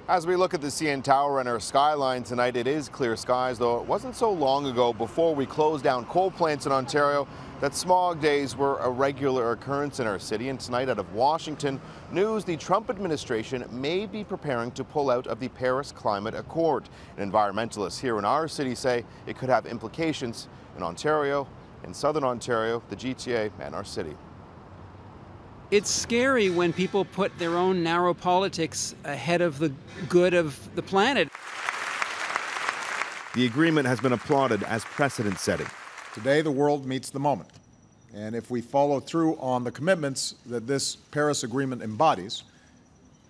As we look at the CN Tower and our skyline tonight, it is clear skies, though it wasn't so long ago, before we closed down coal plants in Ontario, that smog days were a regular occurrence in our city. And tonight, out of Washington, news the Trump administration may be preparing to pull out of the Paris Climate Accord. And environmentalists here in our city say it could have implications in Ontario, in southern Ontario, the GTA, and our city. It's scary when people put their own narrow politics ahead of the good of the planet. The agreement has been applauded as precedent-setting. Today, the world meets the moment. And if we follow through on the commitments that this Paris Agreement embodies,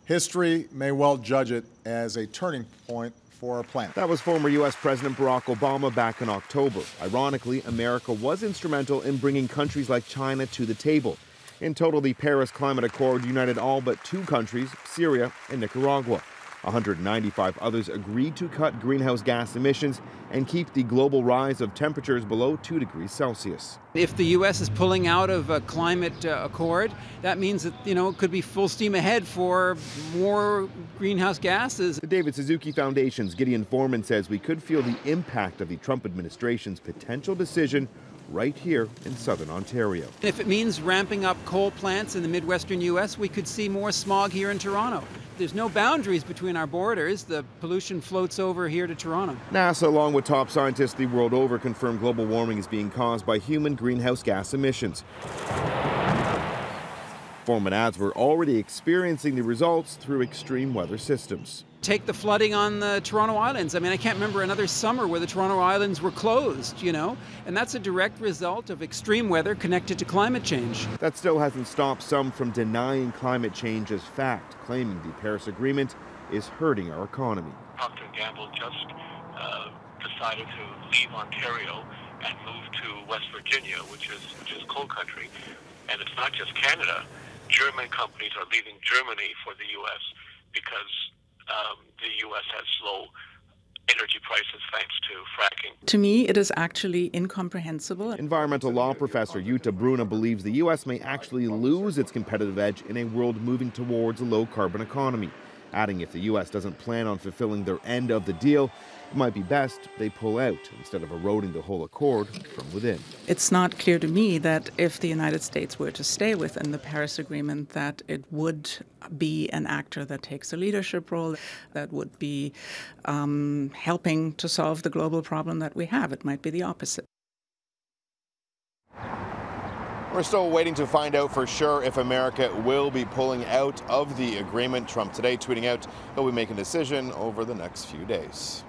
history may well judge it as a turning point for our planet. That was former U.S. President Barack Obama back in October. Ironically, America was instrumental in bringing countries like China to the table. In total, the Paris Climate Accord united all but 2 countries, Syria and Nicaragua. 195 others agreed to cut greenhouse gas emissions and keep the global rise of temperatures below 2 degrees Celsius. If the U.S. is pulling out of a climate accord, that means that, it could be full steam ahead for more greenhouse gases. The David Suzuki Foundation's Gideon Foreman says we could feel the impact of the Trump administration's potential decision right here in southern Ontario. If it means ramping up coal plants in the Midwestern U.S., we could see more smog here in Toronto. There's no boundaries between our borders. The pollution floats over here to Toronto. NASA, along with top scientists the world over, confirm global warming is being caused by human greenhouse gas emissions. Foreman adds we're already experiencing the results through extreme weather systems. Take the flooding on the Toronto Islands. I can't remember another summer where the Toronto Islands were closed, and that's a direct result of extreme weather connected to climate change. That still hasn't stopped some from denying climate change as fact, claiming the Paris Agreement is hurting our economy. Procter & Gamble just decided to leave Ontario and move to West Virginia, which is coal country. And it's not just Canada. German companies are leaving Germany for the U.S. because the U.S. has low energy prices thanks to fracking. To me, it is actually incomprehensible. Environmental law professor Jutta Bruna believes the U.S. may actually lose its competitive edge in a world moving towards a low-carbon economy, adding if the U.S. doesn't plan on fulfilling their end of the deal, it might be best they pull out instead of eroding the whole accord from within. It's not clear to me that if the United States were to stay within the Paris Agreement, that it would be an actor that takes a leadership role, that would be helping to solve the global problem that we have. It might be the opposite. We're still waiting to find out for sure if America will be pulling out of the agreement. Trump today tweeting out he'll be making a decision over the next few days.